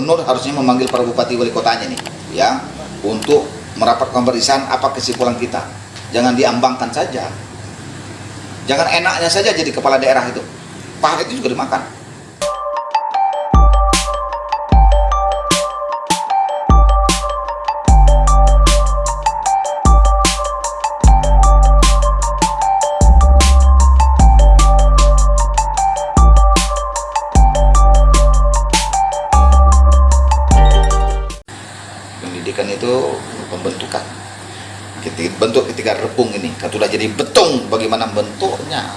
gubernur harusnya memanggil para bupati wali kotanya nih, ya, untuk merapat pemeriksaan apa kesimpulan kita. Jangan diambangkan saja. Jangan enaknya saja jadi kepala daerah itu. Paha itu juga dimakan. Pendidikan itu pembentukan. Bentuk ketika repung ini, sudah jadi betung, bagaimana bentuknya.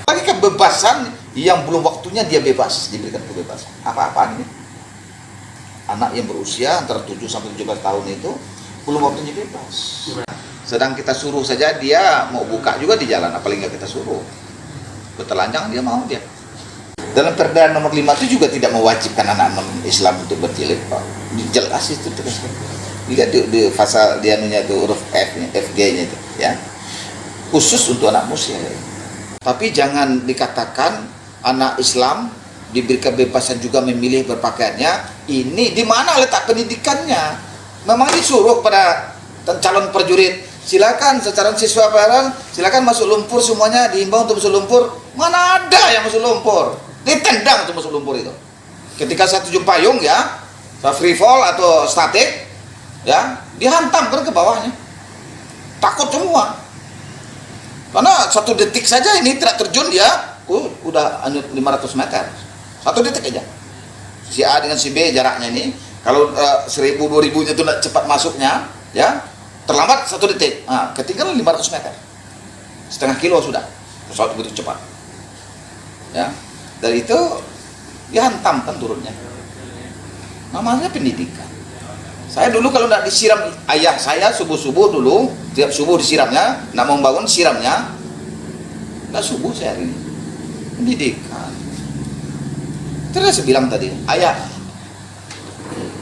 Lagi kebebasan yang belum waktunya dia bebas, diberikan kebebasan. Apa-apaan ini? Anak yang berusia antara 7 sampai 17 tahun itu belum waktunya bebas. Sedang kita suruh saja dia mau buka juga di jalan, apalagi nggak kita suruh. Bertelanjang dia mau dia. Dalam Perda nomor 5 itu juga tidak mewajibkan anak non-Islam untuk berjilbab. Jelas itu terus. Lihat di pasal dia anunya itu huruf FG-nya itu, ya. Khusus untuk anak muslim. Tapi jangan dikatakan anak Islam diberi kebebasan juga memilih berpakaiannya. Ini di mana letak pendidikannya? Memang disuruh pada calon prajurit, silakan secara siswa bayaran, silakan masuk lumpur semuanya, diimbau untuk masuk lumpur. Mana ada yang masuk lumpur? Ditendang untuk masuk lumpur itu. Ketika saya terjun payung, ya, saya free fall atau statik, ya, dihantamkan ke bawahnya. Takut semua. Karena 1 detik saja ini tidak terjun dia, udah 500 meter. 1 detik aja. Si A dengan si B jaraknya ini, kalau 1000 2000 itu cepat masuknya, ya, terlambat 1 detik. Nah, ketinggalan 500 meter. Setengah kilo sudah. Pesawat begitu cepat. Ya. Dari itu dihantamkan turunnya. Namanya pendidikan. Saya dulu kalau tidak disiram, ayah saya subuh-subuh dulu, tiap subuh disiramnya, tidak mau bangun siramnya, tidak subuh saya hari ini. Pendidikan. Terus saya bilang tadi, ayah,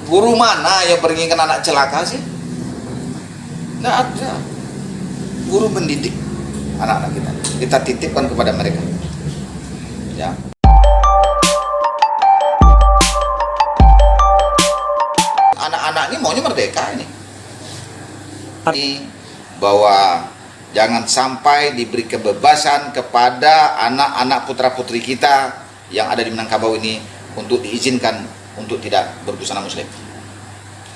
guru mana yang menginginkan anak celaka sih? Tidak ada. Guru mendidik anak-anak kita. Kita titipkan kepada mereka. Ya. Anak-anak ini maunya merdeka ini. Bahwa jangan sampai diberi kebebasan kepada anak-anak putra-putri kita yang ada di Minangkabau ini untuk diizinkan untuk tidak berbusana muslim.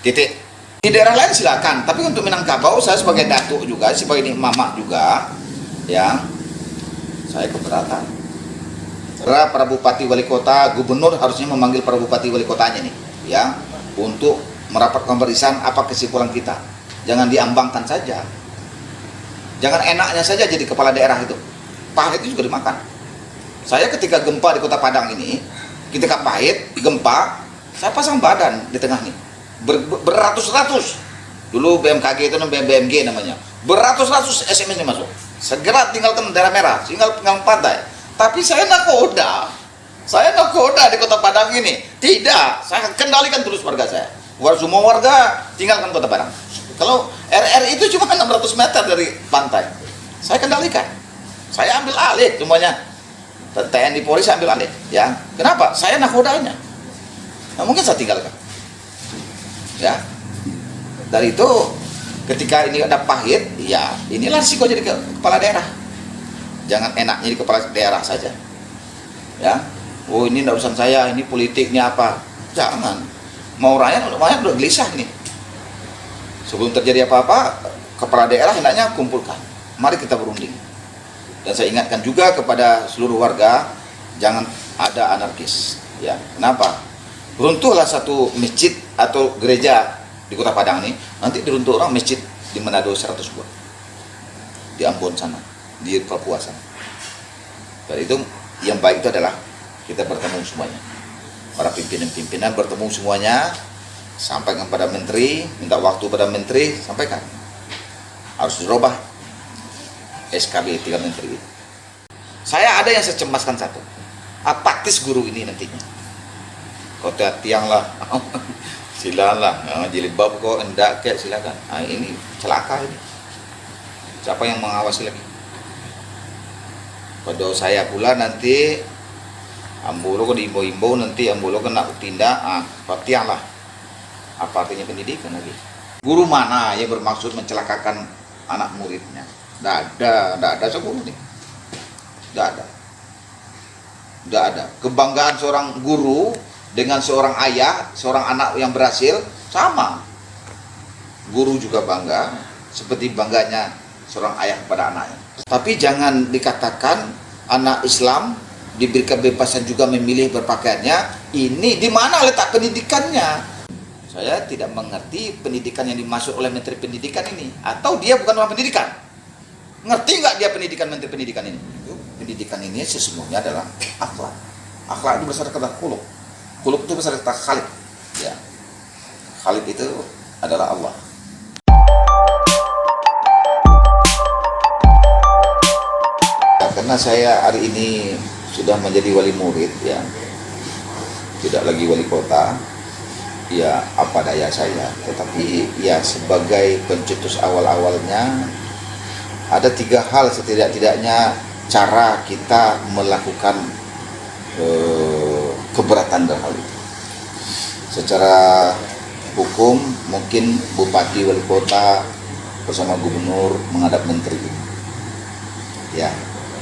Titik. Di daerah lain silakan, tapi untuk Minangkabau saya sebagai datuk juga, sebagai mama juga, ya, saya keberatan. Para bupati wali kota, gubernur harusnya memanggil para bupati wali kotanya nih, ya, untuk merapat pemeriksaan apa kesimpulan kita. Jangan diambangkan saja. Jangan enaknya saja jadi kepala daerah itu. Paha itu juga dimakan. Saya ketika gempa di Kota Padang ini, ketika pahit, gempa, saya pasang badan di tengah nih. Beratus-ratus. Dulu BMKG itu namanya BMG namanya. Beratus-ratus SMS ini masuk. Segera tinggalkan daerah merah, tinggalkan pantai. Tapi saya nakoda. Saya nakoda di Kota Padang ini. Tidak, saya kendalikan terus warga saya. Semua warga tinggalkan Kota Padang. Kalau RR itu cuma 600 meter dari pantai. Saya kendalikan. Saya ambil alih semuanya. TNI Polri saya ambil alih. Ya, kenapa? Saya nakodanya. Nah, mungkin saya tinggalkan. Ya. Dari itu ketika ini ada pahit, ya inilah risiko jadi kepala daerah. Jangan enaknya jadi kepala daerah saja. Ya. Oh, ini tidak urusan saya, ini politiknya apa? Jangan. Mau rakyat udah gelisah nih. Sebelum terjadi apa-apa, kepala daerah hendaknya kumpulkan. Mari kita berunding. Dan saya ingatkan juga kepada seluruh warga, jangan ada anarkis. Ya, kenapa? Runtuhlah satu masjid atau gereja di Kota Padang ini, nanti diruntuh orang masjid di Manado 100 buah. Di Ambon sana, di Papua sana. Dan itu yang baik itu adalah kita bertemu semuanya. Para pimpinan-pimpinan bertemu semuanya, sampaikan pada menteri, minta waktu pada menteri, sampaikan harus dirubah SKB 3 menteri. Saya ada yang saya cemaskan satu, apatis guru ini nantinya. Kota tiang lah, silalah, jilbab kok enggak kayak silakan. Nah, ini celaka ini. Siapa yang mengawasi lagi? Pada saya pula nanti Ambulo kan diimbau-imbau, nanti ambulo kan nak tindak, petiang lah. Apa artinya pendidikan lagi? Guru mana yang bermaksud mencelakakan anak muridnya? Tidak ada sekolah nih. Tidak ada. Kebanggaan seorang guru dengan seorang ayah, seorang anak yang berhasil, sama. Guru juga bangga, seperti bangganya seorang ayah kepada anaknya. Tapi jangan dikatakan anak Islam diberi kebebasan juga memilih berpakaiannya. Ini di mana letak pendidikannya? Saya tidak mengerti pendidikan yang dimaksud oleh Menteri Pendidikan ini. Atau dia bukan orang pendidikan? Ngerti nggak dia Menteri Pendidikan ini? Pendidikan ini sesungguhnya adalah akhlak. Akhlak itu berdasarkan khuluq. Khuluq itu berdasarkan khaliq. Ya. Khaliq itu adalah Allah. Ya, karena saya hari ini sudah menjadi wali murid, ya, tidak lagi wali kota, ya apa daya saya. Tetapi ya sebagai pencetus awal-awalnya ada 3 hal setidak-tidaknya cara kita melakukan keberatan dalam hal itu. Secara hukum mungkin bupati, wali kota bersama gubernur menghadap menteri. Ya,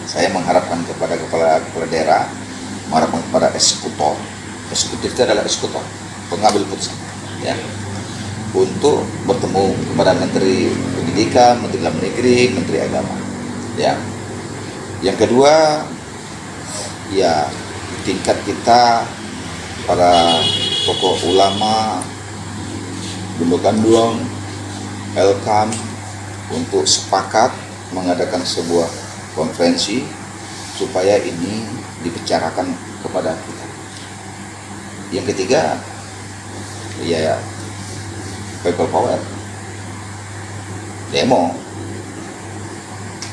saya mengharapkan kepada kepala daerah, mengharapkan kepada eksekutor. Eksekutif itu adalah eksekutor, pengambil putusan, ya, untuk bertemu kepada Menteri Pendidikan, Menteri Dalam Negeri, Menteri Agama. Ya. Yang kedua, ya tingkat kita para tokoh ulama, Gundukan Duong, Elkam untuk sepakat mengadakan sebuah konferensi supaya ini dibicarakan kepada kita. Yang ketiga, ya people power, demo.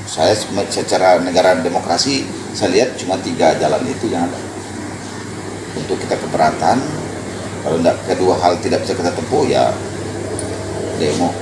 Saya secara negara demokrasi, saya lihat cuma 3 jalan itu yang ada untuk kita keberatan. Kalau kedua hal tidak bisa kita tempuh, ya demo.